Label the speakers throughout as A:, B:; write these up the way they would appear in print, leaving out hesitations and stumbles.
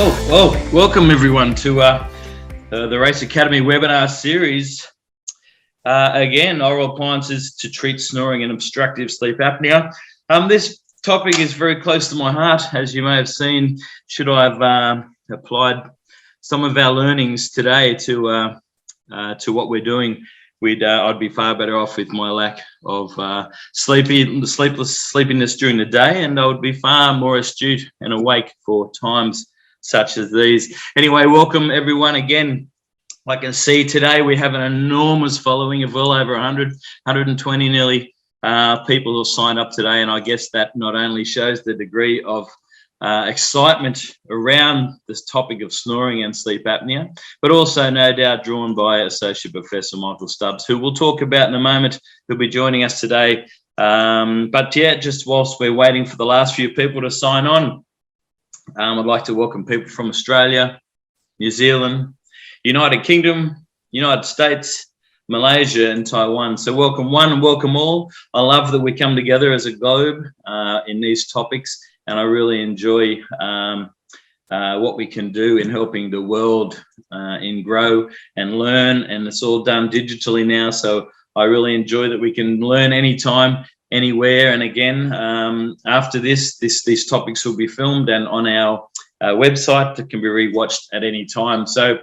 A: Welcome everyone to the Race Academy webinar series. Again, oral appliances to treat snoring and obstructive sleep apnea. This topic is very close to my heart, as you may have seen. Should I have applied some of our learnings today to what we're doing, I'd be far better off with my lack of sleepiness during the day, and I would be far more astute and awake for times such as these. Anyway, welcome everyone again. I can see today we have an enormous following of well over 100, 120 nearly people who signed up today, and I guess that not only shows the degree of excitement around this topic of snoring and sleep apnea, but also no doubt drawn by Associate Professor Michael Stubbs, who we'll talk about in a moment, who'll be joining us today. But yeah, just whilst we're waiting for the last few people to sign on, I'd like to welcome people from Australia, New Zealand, United Kingdom, United States, Malaysia and Taiwan. So welcome one and welcome all. I love that we come together as a globe in these topics, and I really enjoy what we can do in helping the world in grow and learn, and it's all done digitally now. So I really enjoy that we can learn anytime, anywhere. And again, after these topics will be filmed and on our website that can be rewatched at any time. So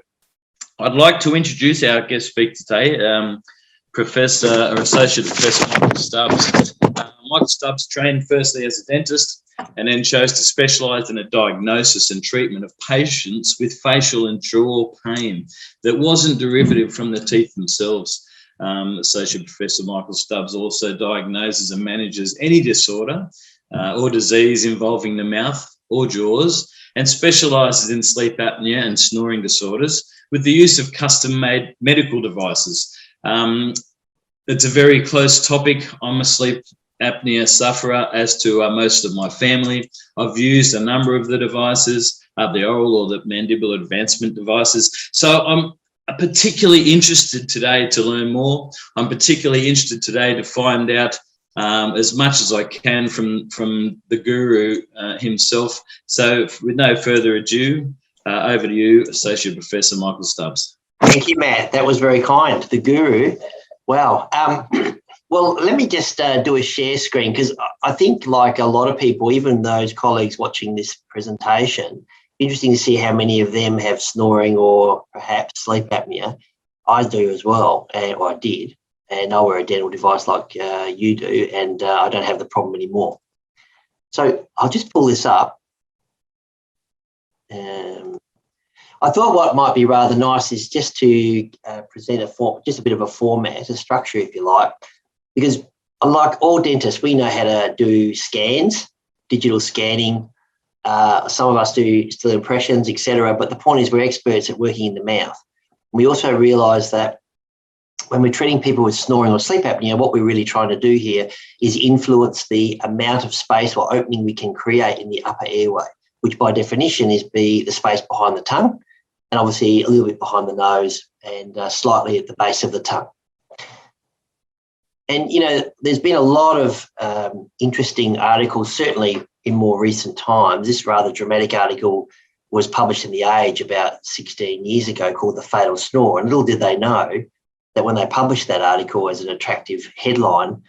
A: I'd like to introduce our guest speaker today, Associate Professor Michael Stubbs. Michael Stubbs trained firstly as a dentist and then chose to specialise in a diagnosis and treatment of patients with facial and jaw pain that wasn't derivative from the teeth themselves. Associate Professor Michael Stubbs also diagnoses and manages any disorder or disease involving the mouth or jaws, and specialises in sleep apnea and snoring disorders with the use of custom-made medical devices. It's a very close topic. I'm a sleep apnea sufferer, as to most of my family. I've used a number of the devices, the oral or the mandibular advancement devices. So I'm particularly interested today to learn more. I'm particularly interested today to find out as much as I can from the guru himself. So with no further ado, over to you, Associate Professor Michael Stubbs.
B: Thank you, Matt. That was very kind. The guru. Wow. Well, let me just do a share screen, because I think, like a lot of people, even those colleagues watching this presentation, interesting to see how many of them have snoring or perhaps sleep apnea. I do as well, or I did, and I wear a dental device like you do, and I don't have the problem anymore. So I'll just pull this up. I thought what might be rather nice is just to present just a bit of a format, a structure, if you like, because like all dentists, we know how to do scans, digital scanning. Some of us do still impressions, etc. But the point is, we're experts at working in the mouth. We also realise that when we're treating people with snoring or sleep apnea, what we're really trying to do here is influence the amount of space or opening we can create in the upper airway, which by definition is the space behind the tongue, and obviously a little bit behind the nose and slightly at the base of the tongue. And, you know, there's been a lot of interesting articles, certainly in more recent times. This rather dramatic article was published in The Age about 16 years ago called The Fatal Snore. And little did they know that when they published that article as an attractive headline,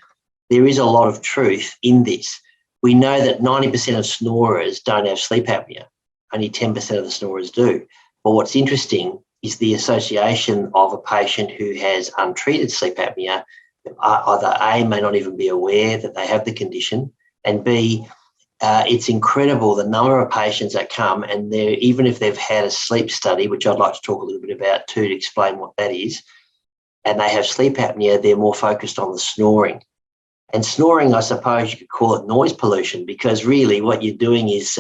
B: there is a lot of truth in this. We know that 90% of snorers don't have sleep apnea. Only 10% of the snorers do. But what's interesting is the association of a patient who has untreated sleep apnea. Either A, may not even be aware that they have the condition, and B, it's incredible the number of patients that come, and even if they've had a sleep study, which I'd like to talk a little bit about too to explain what that is, and they have sleep apnea, they're more focused on the snoring. And snoring, I suppose you could call it noise pollution, because really what you're doing is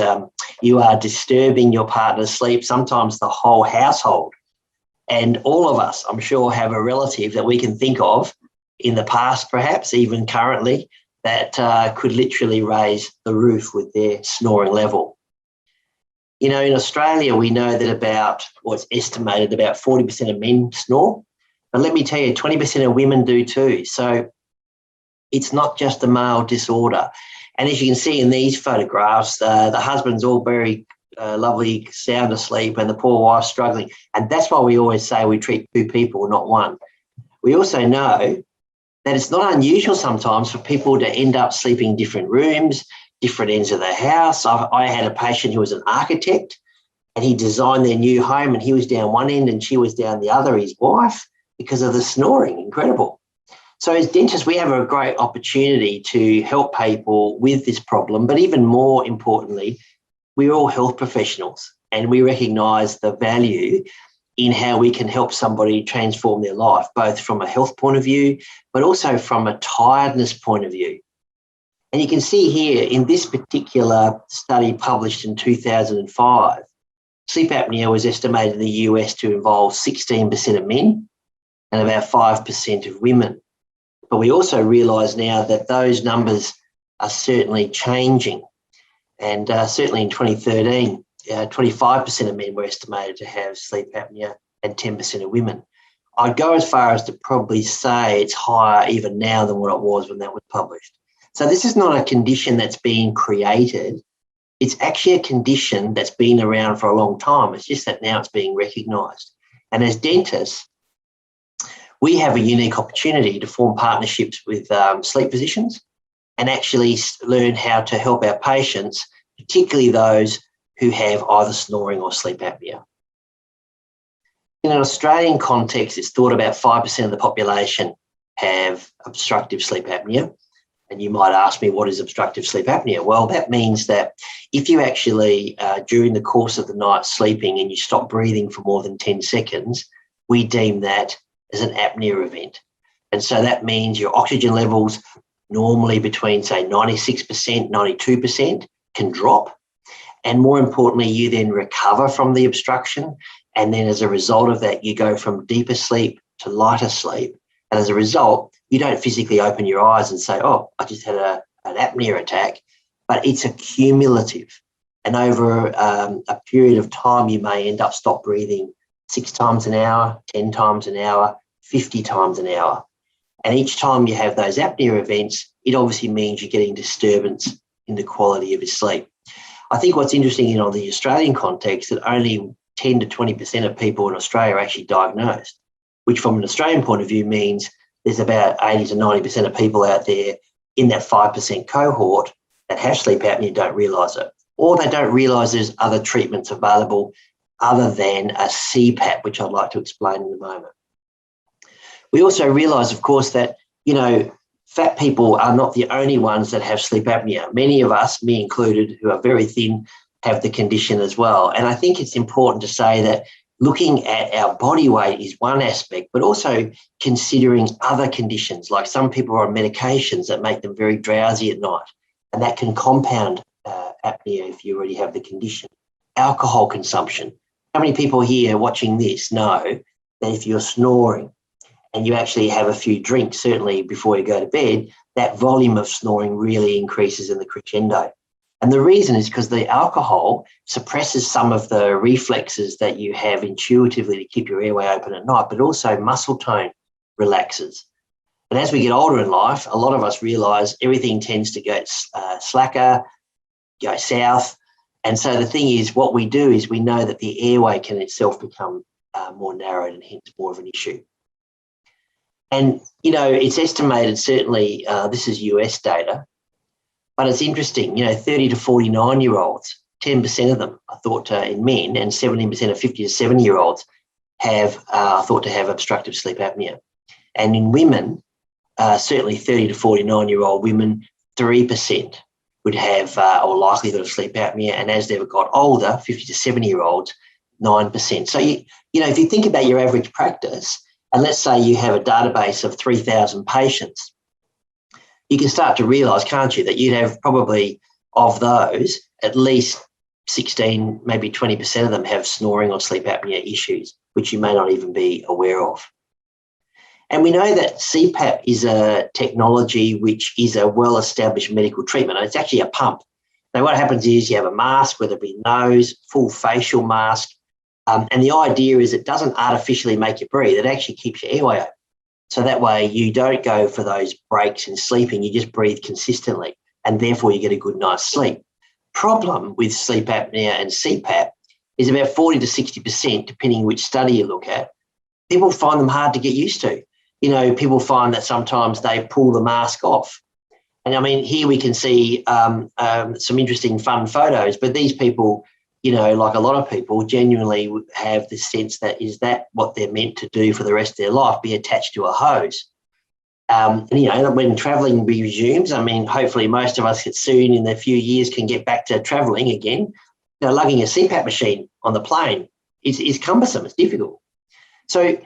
B: you are disturbing your partner's sleep, sometimes the whole household. And all of us, I'm sure, have a relative that we can think of in the past, perhaps even currently, that could literally raise the roof with their snoring level. You know, in Australia, we know that it's estimated about 40% of men snore. But let me tell you, 20% of women do too. So it's not just a male disorder. And as you can see in these photographs, the husband's all very lovely sound asleep and the poor wife struggling. And that's why we always say we treat two people, not one. We also know that it's not unusual sometimes for people to end up sleeping in different rooms, different ends of the house. I had a patient who was an architect, and he designed their new home, and he was down one end and she was down the other, his wife, because of the snoring. Incredible. So as dentists, we have a great opportunity to help people with this problem, but even more importantly, we're all health professionals and we recognise the value in how we can help somebody transform their life, both from a health point of view, but also from a tiredness point of view. And you can see here in this particular study published in 2005, sleep apnea was estimated in the US to involve 16% of men and about 5% of women. But we also realise now that those numbers are certainly changing. And certainly in 2013, 25% of men were estimated to have sleep apnea and 10% of women. I'd go as far as to probably say it's higher even now than what it was when that was published. So this is not a condition that's being created. It's actually a condition that's been around for a long time. It's just that now it's being recognised. And as dentists, we have a unique opportunity to form partnerships with sleep physicians and actually learn how to help our patients, particularly those who have either snoring or sleep apnea. In an Australian context, it's thought about 5% of the population have obstructive sleep apnea. And you might ask me, what is obstructive sleep apnea? Well, that means that if you actually, during the course of the night sleeping and you stop breathing for more than 10 seconds, we deem that as an apnea event. And so that means your oxygen levels normally between, say, 96%, 92% can drop. And more importantly, you then recover from the obstruction. And then as a result of that, you go from deeper sleep to lighter sleep. And as a result, you don't physically open your eyes and say, oh, I just had an apnea attack, but it's a cumulative. And over a period of time, you may end up stop breathing 6 times an hour, 10 times an hour, 50 times an hour. And each time you have those apnea events, it obviously means you're getting disturbance in the quality of your sleep. I think what's interesting in the Australian context that only 10 to 20% of people in Australia are actually diagnosed, which from an Australian point of view means there's about 80 to 90% of people out there in that 5% cohort that have sleep apnea don't realise it, or they don't realise there's other treatments available other than a CPAP, which I'd like to explain in a moment. We also realise, of course, that, fat people are not the only ones that have sleep apnea. Many of us, me included, who are very thin, have the condition as well. And I think it's important to say that looking at our body weight is one aspect, but also considering other conditions, like some people are on medications that make them very drowsy at night, and that can compound apnea if you already have the condition. Alcohol consumption. How many people here watching this know that if you're snoring and you actually have a few drinks, certainly before you go to bed, that volume of snoring really increases in the crescendo? And the reason is because the alcohol suppresses some of the reflexes that you have intuitively to keep your airway open at night, but also muscle tone relaxes. But as we get older in life, a lot of us realise everything tends to go slacker, go south. And so the thing is, what we do is we know that the airway can itself become more narrowed and hence more of an issue. And, it's estimated, certainly this is US data, but it's interesting, 30 to 49-year-olds, 10% of them are thought to, in men, and 17% of 50 to 70-year-olds have thought to have obstructive sleep apnea. And in women, certainly 30 to 49-year-old women, 3% would have or likelihood of sleep apnea. And as they've got older, 50 to 70-year-olds, 9%. So, if you think about your average practice, and let's say you have a database of 3,000 patients, you can start to realise, can't you, that you'd have probably of those, at least 16, maybe 20% of them have snoring or sleep apnea issues, which you may not even be aware of. And we know that CPAP is a technology which is a well-established medical treatment, and it's actually a pump. Now, what happens is you have a mask, whether it be nose, full facial mask, and the idea is it doesn't artificially make you breathe. It actually keeps your airway open. So that way you don't go for those breaks in sleeping. You just breathe consistently, and therefore you get a good night's sleep. problem with sleep apnea and CPAP is about 40 to 60%, depending which study you look at. People find them hard to get used to. People find that sometimes they pull the mask off. And I mean, here we can see some interesting fun photos, but these people, like a lot of people, genuinely have this sense that is that what they're meant to do for the rest of their life, be attached to a hose. And when travelling resumes, I mean, hopefully most of us soon in a few years can get back to travelling again. Lugging a CPAP machine on the plane is cumbersome, it's difficult. So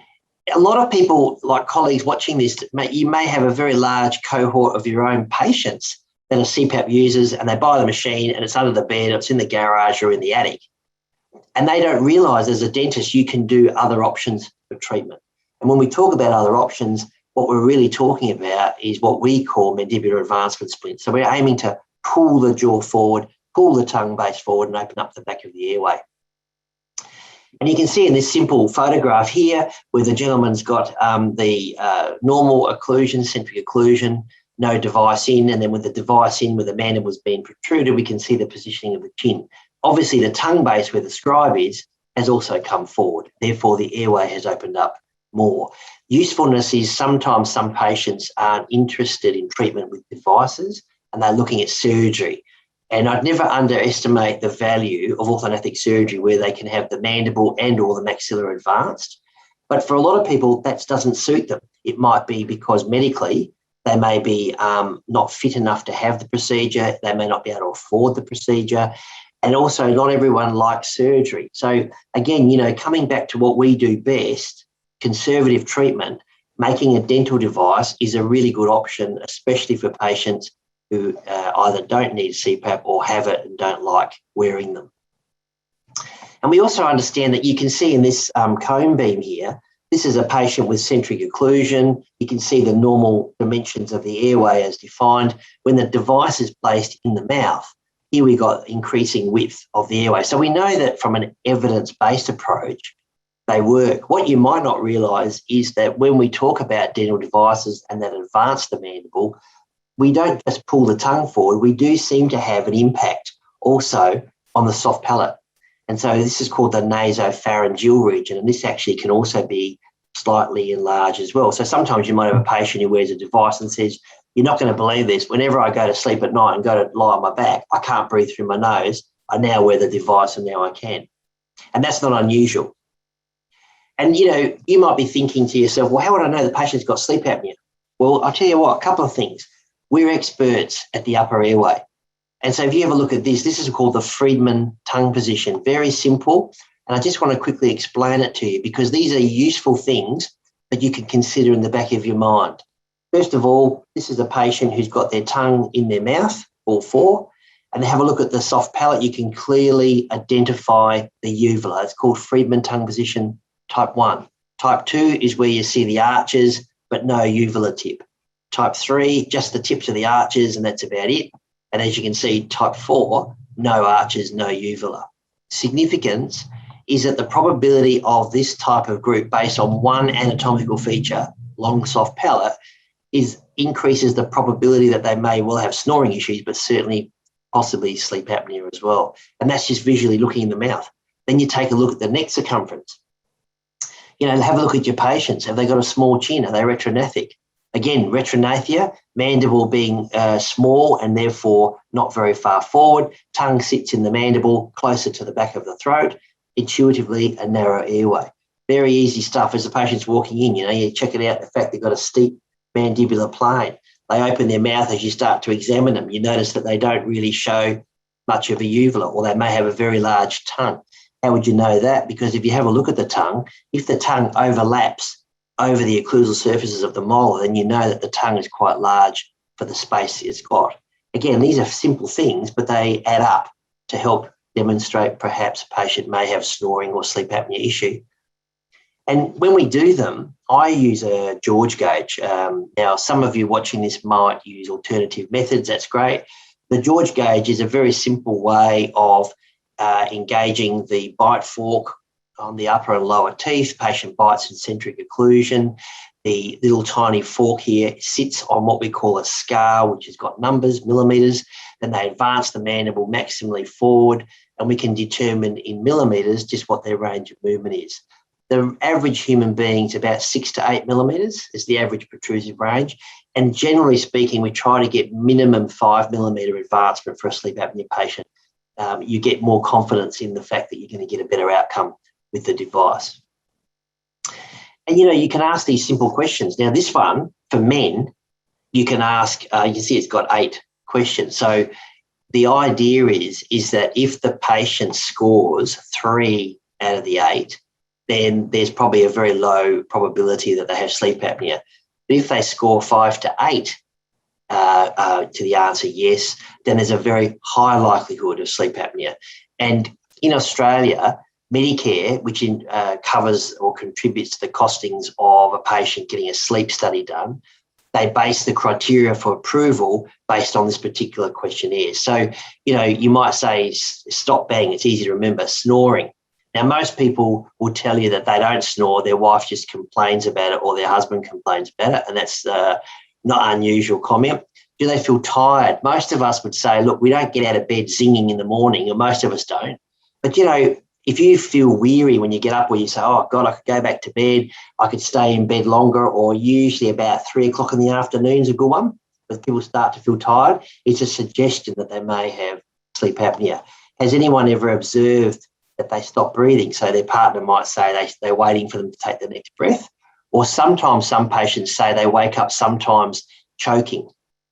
B: a lot of people, like colleagues watching this, you may have a very large cohort of your own patients that are CPAP users, and they buy the machine and it's under the bed, or it's in the garage or in the attic. And they don't realise as a dentist you can do other options for treatment. And when we talk about other options, what we're really talking about is what we call mandibular advancement splints. So we're aiming to pull the jaw forward, pull the tongue base forward and open up the back of the airway. And you can see in this simple photograph here where the gentleman's got the normal occlusion, centric occlusion, no device in, and then with the device in, where the mandible's been protruded, we can see the positioning of the chin. Obviously, the tongue base where the scribe is has also come forward. Therefore, the airway has opened up more. Usefulness is sometimes some patients aren't interested in treatment with devices and they're looking at surgery. And I'd never underestimate the value of orthodontic surgery where they can have the mandible and or the maxilla advanced. But for a lot of people, that doesn't suit them. It might be because medically they may be not fit enough to have the procedure. They may not be able to afford the procedure. And also not everyone likes surgery. So again, coming back to what we do best, conservative treatment, making a dental device is a really good option, especially for patients who either don't need CPAP or have it and don't like wearing them. And we also understand that you can see in this cone beam here, this is a patient with centric occlusion. You can see the normal dimensions of the airway as defined. When the device is placed in the mouth, here we got increasing width of the airway. So we know that from an evidence-based approach, they work. What you might not realise is that when we talk about dental devices and that advance the mandible, we don't just pull the tongue forward, we do seem to have an impact also on the soft palate. And so this is called the nasopharyngeal region, and this actually can also be slightly enlarged as well. So sometimes you might have a patient who wears a device and says, you're not going to believe this, whenever I go to sleep at night and go to lie on my back, I can't breathe through my nose. I now wear the device and now I can. And that's not unusual. And, you might be thinking to yourself, well, how would I know the patient's got sleep apnea? Well, I'll tell you what, a couple of things. We're experts at the upper airway. And so if you have a look at this is called the Friedman tongue position. Very simple. And I just want to quickly explain it to you because these are useful things that you can consider in the back of your mind. First of all, this is a patient who's got their tongue in their mouth, all four, and have a look at the soft palate. You can clearly identify the uvula. It's called Friedman tongue position type 1. Type 2 is where you see the arches, but no uvula tip. Type 3, just the tips of the arches, and that's about it. And as you can see, type 4, no arches, no uvula. Significance is that the probability of this type of group based on one anatomical feature, long soft palate, increases the probability that they may well have snoring issues, but certainly possibly sleep apnea as well. And that's just visually looking in the mouth. Then you take a look at the neck circumference. Have a look at your patients. Have they got a small chin? Are they retrognathic? Again, retrognathia, mandible being small and therefore not very far forward. Tongue sits in the mandible closer to the back of the throat. Intuitively, a narrow airway. Very easy stuff as the patient's walking in. You check it out, the fact they've got a steep mandibular plane. They open their mouth as you start to examine them. You notice that they don't really show much of a uvula, or they may have a very large tongue. How would you know that? Because if you have a look at the tongue, if the tongue overlaps over the occlusal surfaces of the molar, then you know that the tongue is quite large for the space it's got. Again, these are simple things, but they add up to help demonstrate perhaps a patient may have snoring or sleep apnea issue. And when we do them, I use a George gauge. Now, some of you watching this might use alternative methods. That's great. The George gauge is a very simple way of engaging the bite fork on the upper and lower teeth. Patient bites in centric occlusion. The little tiny fork here sits on what we call a scale, which has got numbers, millimetres. Then they advance the mandible maximally forward, and we can determine in millimetres just what their range of movement is. The average human being is about 6 to 8 millimetres is the average protrusive range. And generally speaking, we try to get minimum 5 millimetre advancement for a sleep apnea patient. You get more confidence in the fact that you're going to get a better outcome with the device. And, you can ask these simple questions. Now, this one, for men, you can ask, you can see it's got 8 questions. So the idea is that if the patient scores 3 out of the 8, then there's probably a very low probability that they have sleep apnea. But if they score 5 to 8 to the answer yes, then there's a very high likelihood of sleep apnea. And in Australia, Medicare, which covers or contributes to the costings of a patient getting a sleep study done, they base the criteria for approval based on this particular questionnaire. So, you might say, stop bang, it's easy to remember, snoring. Now, most people will tell you that they don't snore, their wife just complains about it or their husband complains about it, and that's not an unusual comment. Do they feel tired? Most of us would say, look, we don't get out of bed zinging in the morning, or most of us don't. But, if you feel weary when you get up, or you say, oh, God, I could go back to bed, I could stay in bed longer, or usually about 3 o'clock in the afternoon is a good one, when people start to feel tired, it's a suggestion that they may have sleep apnea. Has anyone ever observed that they stop breathing? So their partner might say they're waiting for them to take the next breath. Or sometimes some patients say they wake up sometimes choking.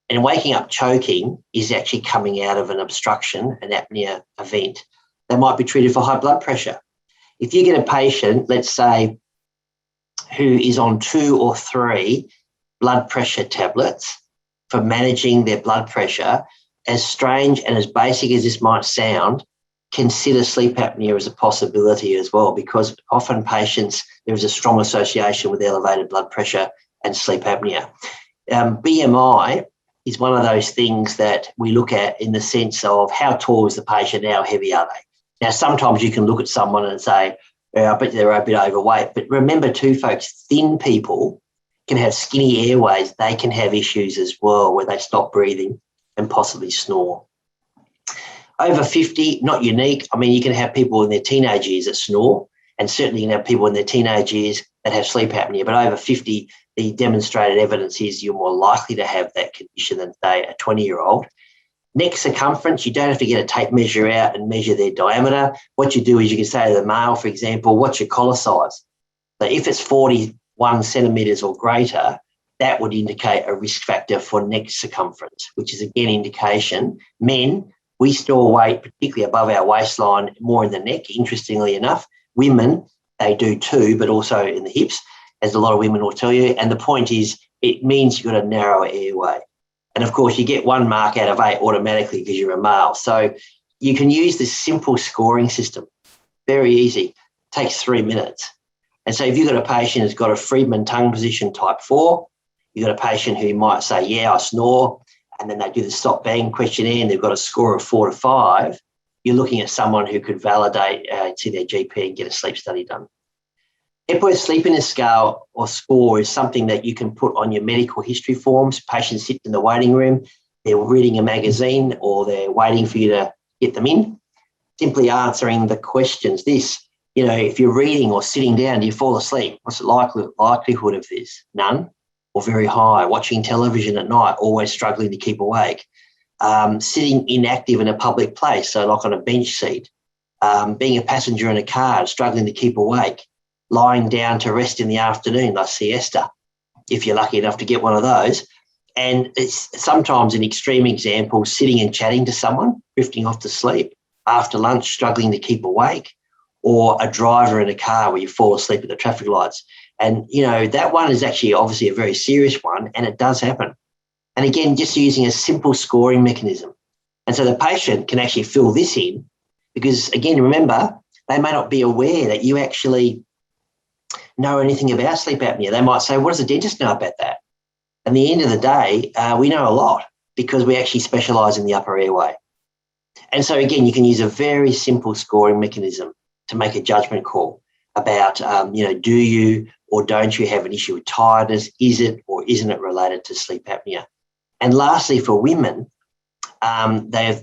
B: And waking up choking is actually coming out of an obstruction, an apnea event. They might be treated for high blood pressure. If you get a patient, let's say, who is on 2 or 3 blood pressure tablets for managing their blood pressure, as strange and as basic as this might sound, consider sleep apnea as a possibility as well, because often patients, there is a strong association with elevated blood pressure and sleep apnea. BMI is one of those things that we look at in the sense of how tall is the patient, how heavy are they? Now, sometimes you can look at someone and say, I bet they're a bit overweight. But remember too, folks, thin people can have skinny airways. They can have issues as well where they stop breathing and possibly snore. Over 50, not unique. I mean, you can have people in their teenage years that snore, and certainly you can have people in their teenage years that have sleep apnea. But over 50, the demonstrated evidence is you're more likely to have that condition than, say, a 20-year-old. Neck circumference, you don't have to get a tape measure out and measure their diameter. What you do is you can say to the male, for example, what's your collar size? So if it's 41 centimetres or greater, that would indicate a risk factor for neck circumference, which is, again, indication. Men, we store weight, particularly above our waistline, more in the neck, interestingly enough. Women, they do too, but also in the hips, as a lot of women will tell you. And the point is, it means you've got a narrower airway. And, of course, you get 1 mark out of 8 automatically because you're a male. So you can use this simple scoring system. Very easy. It takes 3 minutes. And so if you've got a patient who's got a Friedman tongue position type 4, you've got a patient who might say, yeah, I snore, and then they do the stop bang questionnaire and they've got a score of 4 to 5, you're looking at someone who could validate to their GP and get a sleep study done. Epworth Sleepiness Scale or score is something that you can put on your medical history forms. Patients sit in the waiting room, they're reading a magazine or they're waiting for you to get them in. Simply answering the questions. If you're reading or sitting down, do you fall asleep? What's the likelihood of this? None or very high. Watching television at night, always struggling to keep awake. Sitting inactive in a public place, so like on a bench seat. Being a passenger in a car, struggling to keep awake. Lying down to rest in the afternoon, like siesta, if you're lucky enough to get one of those. And it's sometimes an extreme example, sitting and chatting to someone, drifting off to sleep, after lunch, struggling to keep awake, or a driver in a car where you fall asleep at the traffic lights. And, that one is actually obviously a very serious one, and it does happen. And again, just using a simple scoring mechanism. And so the patient can actually fill this in because, again, remember, they may not be aware that you actually know anything about sleep apnea. They might say, what does the dentist know about that? And at the end of the day, we know a lot because we actually specialise in the upper airway. And so, again, you can use a very simple scoring mechanism to make a judgment call about, do you or don't you have an issue with tiredness? Is it or isn't it related to sleep apnea? And lastly, for women,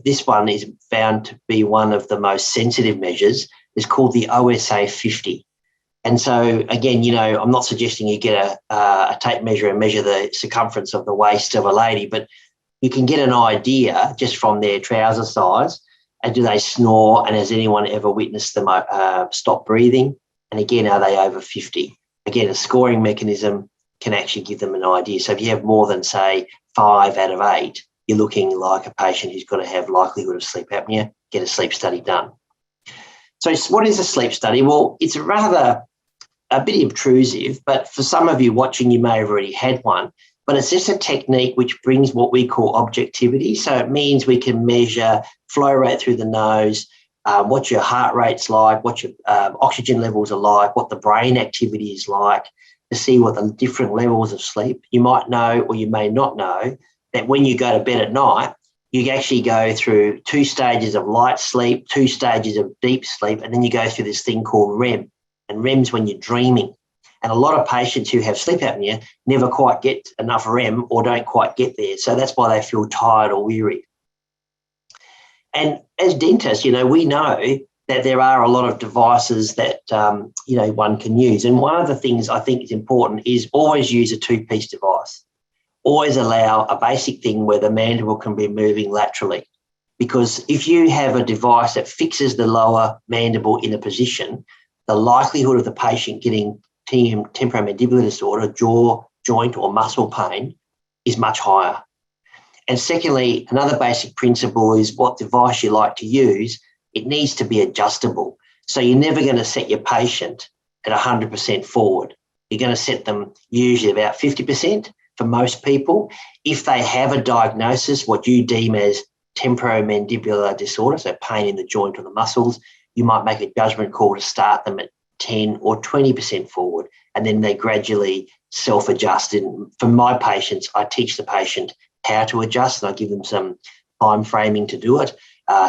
B: this one is found to be one of the most sensitive measures. It's called the OSA 50. And so, again, you know, I'm not suggesting you get a tape measure and measure the circumference of the waist of a lady, but you can get an idea just from their trouser size. And do they snore? And has anyone ever witnessed them stop breathing? And again, are they over 50? Again, a scoring mechanism can actually give them an idea. So if you have more than, say, 5 out of 8, you're looking like a patient who's going to have likelihood of sleep apnea. Get a sleep study done. So what is a sleep study? Well, it's a bit intrusive, but for some of you watching, you may have already had one, but it's just a technique which brings what we call objectivity. So it means we can measure flow rate through the nose, what your heart rate's like, what your oxygen levels are like, what the brain activity is like, to see what the different levels of sleep. You might know, or you may not know, that when you go to bed at night, you actually go through 2 stages of light sleep, 2 stages of deep sleep, and then you go through this thing called REM. And REM's when you're dreaming. And a lot of patients who have sleep apnea never quite get enough REM or don't quite get there. So that's why they feel tired or weary. And as dentists, you know, we know that there are a lot of devices that, you know, one can use. And one of the things I think is important is always use a 2-piece device. Always allow a basic thing where the mandible can be moving laterally. Because if you have a device that fixes the lower mandible in a position, the likelihood of the patient getting temporomandibular disorder, jaw, joint or muscle pain is much higher. And secondly, another basic principle is what device you like to use, it needs to be adjustable. So you're never going to set your patient at 100% forward. You're going to set them usually about 50% for most people. If they have a diagnosis, what you deem as temporomandibular disorder, so pain in the joint or the muscles, you might make a judgment call to start them at 10 or 20% forward, and then they gradually self-adjust. And for my patients, I teach the patient how to adjust, and I give them some time framing to do it.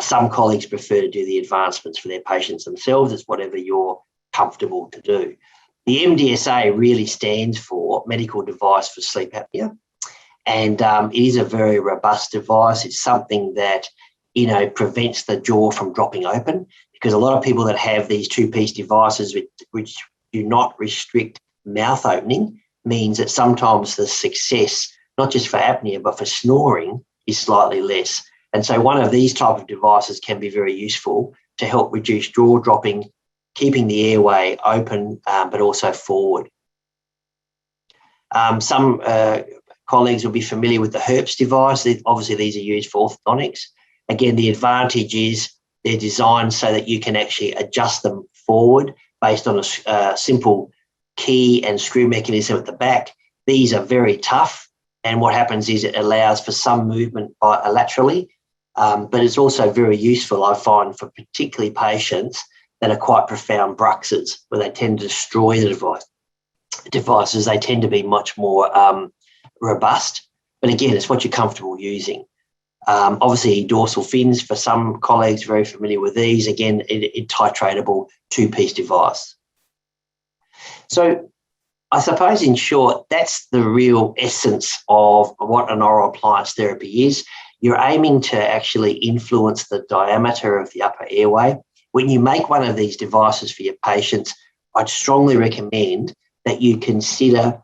B: Some colleagues prefer to do the advancements for their patients themselves. It's whatever you're comfortable to do. The MDSA really stands for Medical Device for Sleep Apnea, and it is a very robust device. It's something that, you know, prevents the jaw from dropping open, because a lot of people that have these 2-piece devices which do not restrict mouth opening means that sometimes the success, not just for apnea, but for snoring, is slightly less. And so one of these type of devices can be very useful to help reduce jaw dropping, keeping the airway open, but also forward. Some colleagues will be familiar with the Hertz device. Obviously, these are used for orthodontics. Again, the advantage is they're designed so that you can actually adjust them forward based on a simple key and screw mechanism at the back. These are very tough, and what happens is it allows for some movement laterally, but it's also very useful, I find, for particularly patients that are quite profound bruxers, where they tend to destroy the devices. They tend to be much more robust, but again, it's what you're comfortable using. Obviously, dorsal fins, for some colleagues very familiar with these, again, a titratable 2-piece device. So I suppose, in short, that's the real essence of what an oral appliance therapy is. You're aiming to actually influence the diameter of the upper airway. When you make one of these devices for your patients, I'd strongly recommend that you consider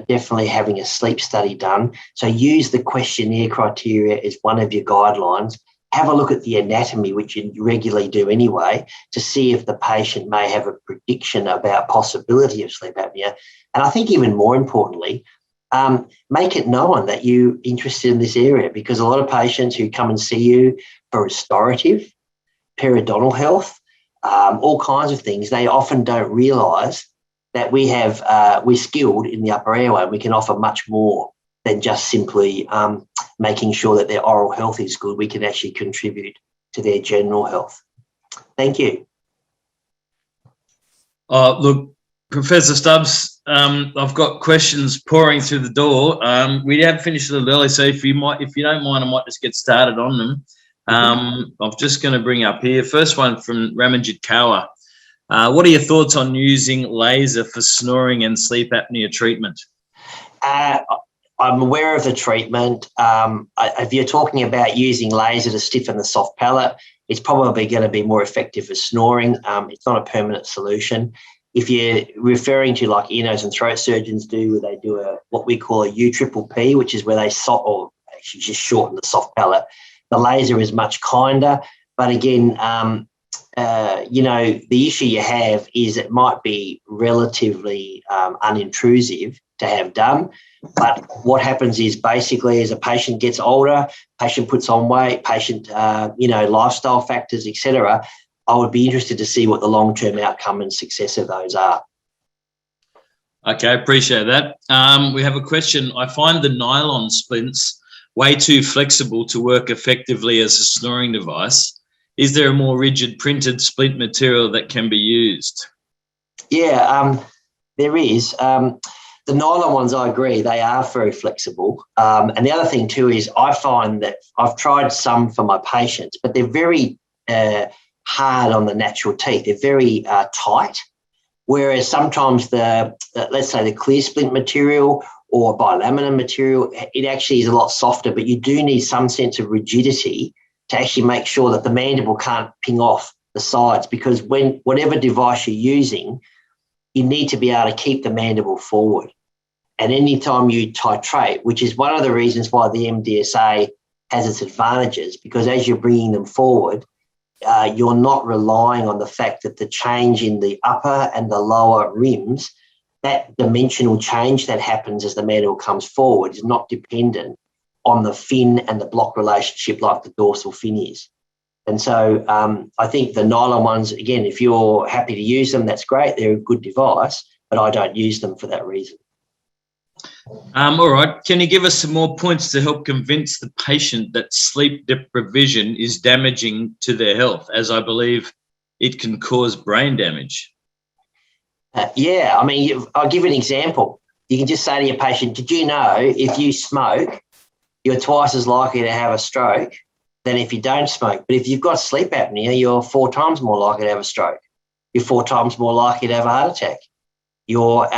B: definitely having a sleep study done. So use the questionnaire criteria as one of your guidelines. Have a look at the anatomy, which you regularly do anyway, to see if the patient may have a prediction about possibility of sleep apnea. And I think even more importantly, make it known that you're interested in this area, because a lot of patients who come and see you for restorative, periodontal health, all kinds of things, they often don't realise that we're skilled in the upper airway, and we can offer much more than just simply making sure that their oral health is good. We can actually contribute to their general health. Thank you.
A: Look, Professor Stubbs, I've got questions pouring through the door. We have finished a little early, so if you don't mind, I might just get started on them. I'm just going to bring up here, first one from Ramanjit Kaur. What are your thoughts on using laser for snoring and sleep apnea treatment?
B: I'm aware of the treatment. If you're talking about using laser to stiffen the soft palate, it's probably going to be more effective for snoring. It's not a permanent solution. If you're referring to like ear, nose and throat surgeons do, where they do what we call a UPPP, which is where they or actually just shorten the soft palate, the laser is much kinder. But again, the issue you have is it might be relatively unintrusive to have done. But what happens is basically as a patient gets older, patient puts on weight, patient, lifestyle factors, etc., I would be interested to see what the long-term outcome and success of those are.
A: Okay, appreciate that. We have a question. I find the nylon splints way too flexible to work effectively as a snoring device. Is there a more rigid printed splint material that can be used?
B: Yeah, there is. The nylon ones, I agree, they are very flexible. And the other thing too is I find that I've tried some for my patients, but they're very hard on the natural teeth. They're very tight, whereas sometimes let's say the clear splint material or bilaminar material, it actually is a lot softer, but you do need some sense of rigidity to actually make sure that the mandible can't ping off the sides, because whatever device you're using, you need to be able to keep the mandible forward. And anytime you titrate, which is one of the reasons why the MDSA has its advantages, because as you're bringing them forward, you're not relying on the fact that the change in the upper and the lower rims, that dimensional change that happens as the mandible comes forward is not dependent on the fin and the block relationship like the dorsal fin is. And so I think the nylon ones, again, if you're happy to use them, that's great. They're a good device, but I don't use them for that reason.
A: All right. Can you give us some more points to help convince the patient that sleep deprivation is damaging to their health, as I believe it can cause brain damage?
B: Yeah, I mean, I'll give you an example. You can just say to your patient, did you know if you smoke, you're twice as likely to have a stroke than if you don't smoke? But if you've got sleep apnea, you're 4 times more likely to have a stroke. You're 4 times more likely to have a heart attack. You're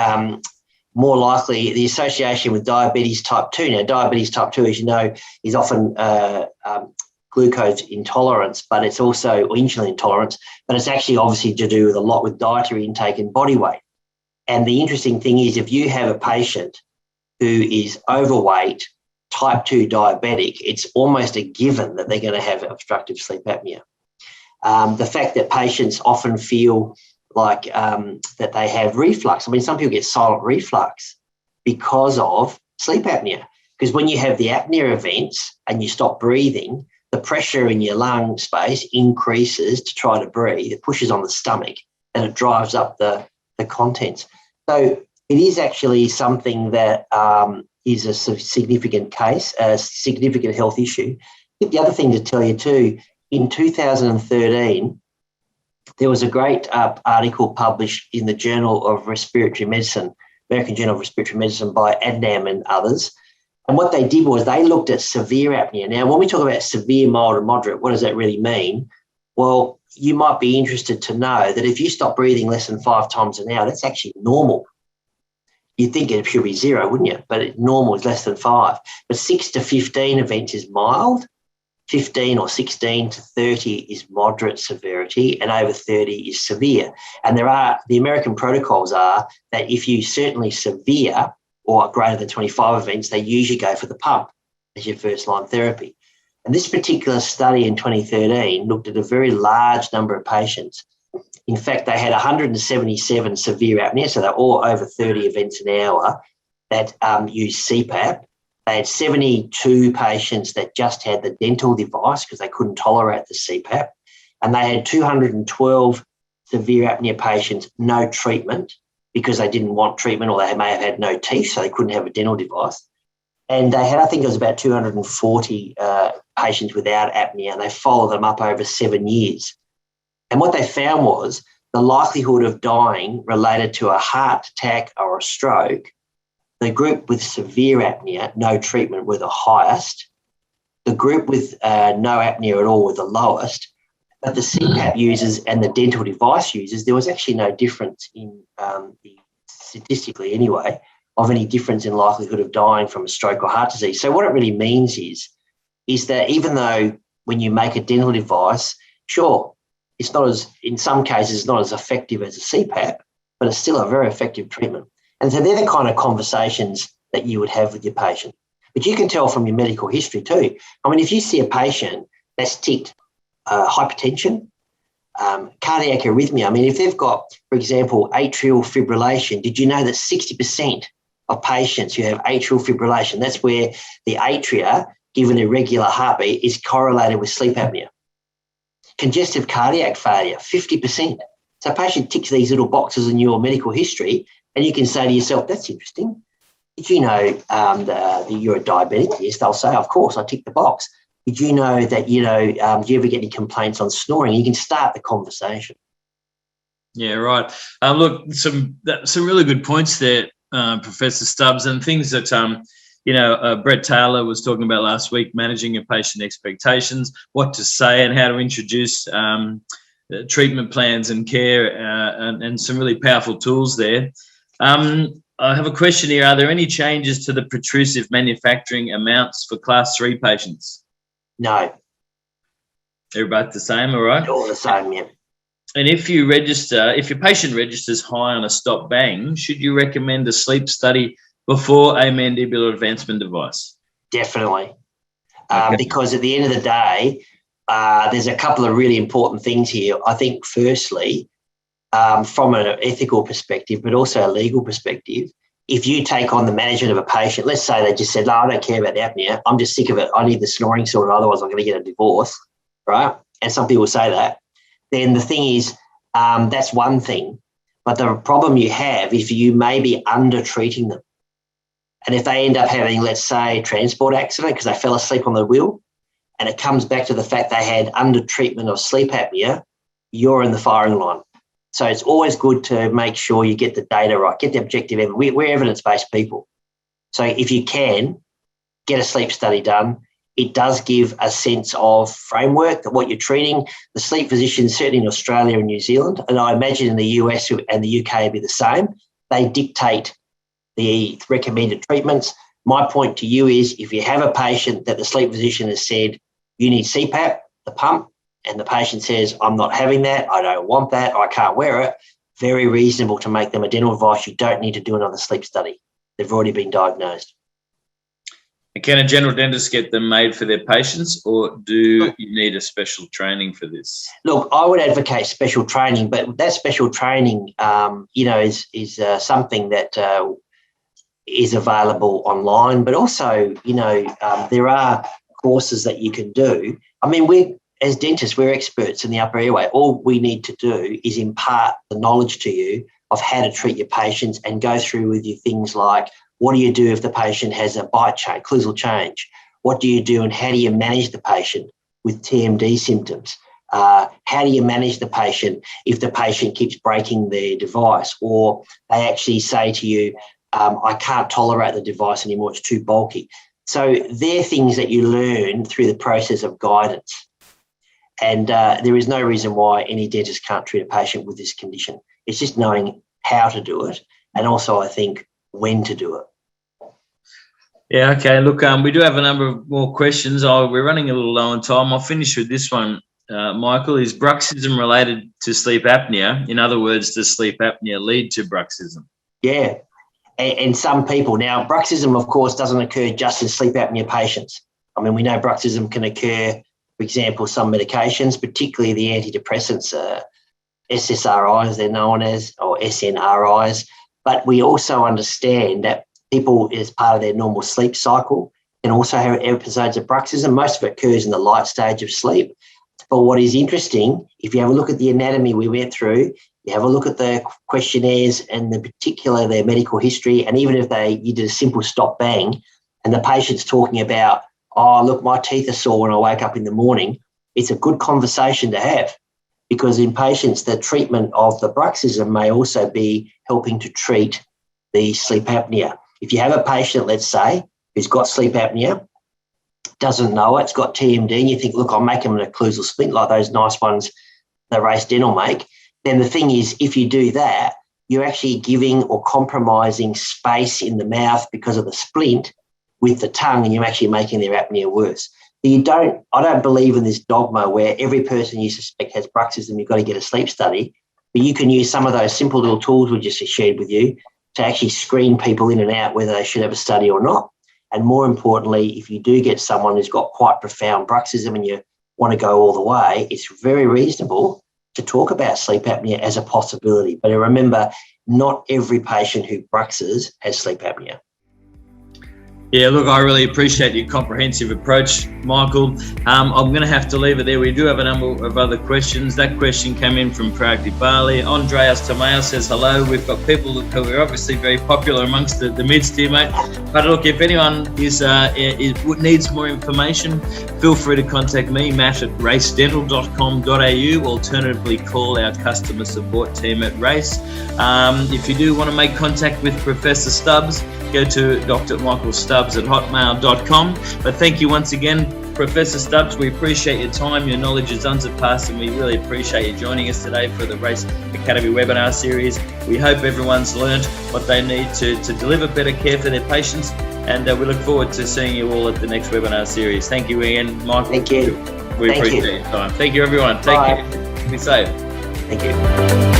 B: more likely, the association with diabetes type 2. Now, diabetes type 2, as you know, is often glucose intolerance, but it's also insulin intolerance, but it's actually obviously to do with a lot with dietary intake and body weight. And the interesting thing is if you have a patient who is overweight, type 2 diabetic, it's almost a given that they're going to have obstructive sleep apnea. The fact that patients often feel like that they have reflux. I mean, some people get silent reflux because of sleep apnea, because when you have the apnea events and you stop breathing, the pressure in your lung space increases to try to breathe. It pushes on the stomach and it drives up the contents. So it is actually something that is a significant case, a significant health issue. I think the other thing to tell you too, in 2013, there was a great article published in the Journal of Respiratory Medicine, American Journal of Respiratory Medicine by Adnam and others. And what they did was they looked at severe apnea. Now, when we talk about severe, mild and moderate, what does that really mean? Well, you might be interested to know that if you stop breathing less than 5 times an hour, that's actually normal. You'd think it should be 0, wouldn't you? But normal is less than 5. But 6 to 15 events is mild. 15 or 16 to 30 is moderate severity, and over 30 is severe. And the American protocols are that if you certainly severe or greater than 25 events, they usually go for the pump as your first line therapy. And this particular study in 2013 looked at a very large number of patients. In fact, they had 177 severe apnea, so they're all over 30 events an hour that use CPAP. They had 72 patients that just had the dental device because they couldn't tolerate the CPAP. And they had 212 severe apnea patients, no treatment because they didn't want treatment, or they may have had no teeth, so they couldn't have a dental device. And they had, I think it was about 240 patients without apnea, and they followed them up over 7 years. And what they found was the likelihood of dying related to a heart attack or a stroke, the group with severe apnea, no treatment, were the highest. The group with no apnea at all were the lowest. But the CPAP users and the dental device users, there was actually no difference in statistically anyway, of any difference in likelihood of dying from a stroke or heart disease. So what it really means is that even though when you make a dental device, sure, it's not as, in some cases, it's not as effective as a CPAP, but it's still a very effective treatment. And so they're the kind of conversations that you would have with your patient. But you can tell from your medical history too. I mean, if you see a patient that's ticked hypertension, cardiac arrhythmia, I mean, if they've got, for example, atrial fibrillation, did you know that 60% of patients who have atrial fibrillation, that's where the atria, given irregular heartbeat, is correlated with sleep apnea? Congestive cardiac failure, 50%. So a patient ticks these little boxes in your medical history, and you can say to yourself, that's interesting. Did you know that you're a diabetic? Yes, they'll say, of course, I tick the box. Did you know that, do you ever get any complaints on snoring? You can start the conversation.
A: Yeah, right. Look, some really good points there, Professor Stubbs, and things that, Brett Taylor was talking about last week, managing your patient expectations, what to say and how to introduce treatment plans and care, and some really powerful tools there. I have a question here. Are there any changes to the protrusive manufacturing amounts for class 3 patients?
B: No.
A: They're both the same, all right?
B: All the same, yeah.
A: And if your patient registers high on a stop bang, should you recommend a sleep study before a mandibular advancement device?
B: Definitely.
A: Okay.
B: Because at the end of the day, there's a couple of really important things here. I think firstly, from an ethical perspective, but also a legal perspective, if you take on the management of a patient, let's say they just said, no, I don't care about the apnea, I'm just sick of it, I need the snoring sorted, otherwise I'm going to get a divorce, right? And some people say that. Then the thing is, that's one thing. But the problem you have is you may be under-treating them. And if they end up having, let's say, a transport accident because they fell asleep on the wheel, and it comes back to the fact they had under-treatment of sleep apnea, you're in the firing line. So it's always good to make sure you get the data right, get the objective evidence. We're evidence-based people. So if you can, get a sleep study done. It does give a sense of framework that what you're treating. The sleep physicians, certainly in Australia and New Zealand, and I imagine in the US and the UK will be the same, they dictate the recommended treatments. My point to you is if you have a patient that the sleep physician has said, you need CPAP, the pump, and the patient says, I'm not having that, I don't want that, I can't wear it, very reasonable to make them a dental device. You don't need to do another sleep study. They've already been diagnosed.
A: And can a general dentist get them made for their patients, or do you need a special training for this?
B: Look, I would advocate special training, but that special training, is something that is available online, but also, there are courses that you can do. I mean, as dentists, we're experts in the upper airway. All we need to do is impart the knowledge to you of how to treat your patients and go through with you things like, what do you do if the patient has a bite change, occlusal change? What do you do and how do you manage the patient with TMD symptoms? How do you manage the patient if the patient keeps breaking their device, or they actually say to you, I can't tolerate the device anymore, it's too bulky. So they're things that you learn through the process of guidance. And there is no reason why any dentist can't treat a patient with this condition. It's just knowing how to do it, and also, I think, when to do it.
A: Yeah, okay. Look, we do have a number of more questions. We're running a little low on time. I'll finish with this one, Michael. Is bruxism related to sleep apnea? In other words, does sleep apnea lead to bruxism?
B: Yeah. And some people. Now, bruxism, of course, doesn't occur just in sleep apnea patients. I mean, we know bruxism can occur, for example, some medications, particularly the antidepressants, SSRIs, they're known as, or SNRIs. But we also understand that people, as part of their normal sleep cycle, can also have episodes of bruxism. Most of it occurs in the light stage of sleep. But what is interesting, if you have a look at the anatomy we went through, you have a look at the questionnaires and the particular their medical history, and even if you did a simple stop bang and the patient's talking about, oh, look, my teeth are sore when I wake up in the morning, it's a good conversation to have, because in patients, the treatment of the bruxism may also be helping to treat the sleep apnea. If you have a patient, let's say, who's got sleep apnea doesn't know it, it's got TMD, and you think, look, I'll make them an occlusal splint like those nice ones that Race Dental make, then the thing is, if you do that, you're actually giving or compromising space in the mouth because of the splint with the tongue, and you're actually making their apnea worse. I don't believe in this dogma where every person you suspect has bruxism, you've got to get a sleep study, but you can use some of those simple little tools we just shared with you to actually screen people in and out whether they should have a study or not. And more importantly, if you do get someone who's got quite profound bruxism and you want to go all the way, it's very reasonable to talk about sleep apnea as a possibility. But remember, not every patient who bruxes has sleep apnea.
A: Yeah, look, I really appreciate your comprehensive approach, Michael. I'm going to have to leave it there. We do have a number of other questions. That question came in from Proactive Bali. Andreas Tomeo says hello. We've got people who are obviously very popular amongst the midst here, mate. But look, if anyone needs more information, feel free to contact me, Matt, at racedental.com.au. Alternatively, call our customer support team at Race. If you do want to make contact with Professor Stubbs, go to Dr. Michael Stubbs at hotmail.com. But thank you once again, Professor Stubbs. We appreciate your time. Your knowledge is unsurpassed, and we really appreciate you joining us today for the Race Academy webinar series. We hope everyone's learned what they need to deliver better care for their patients, and we look forward to seeing you all at the next webinar series. Thank you again, Michael.
B: Thank you.
A: We appreciate your time. Thank you, everyone. Take care. Be safe.
B: Thank you.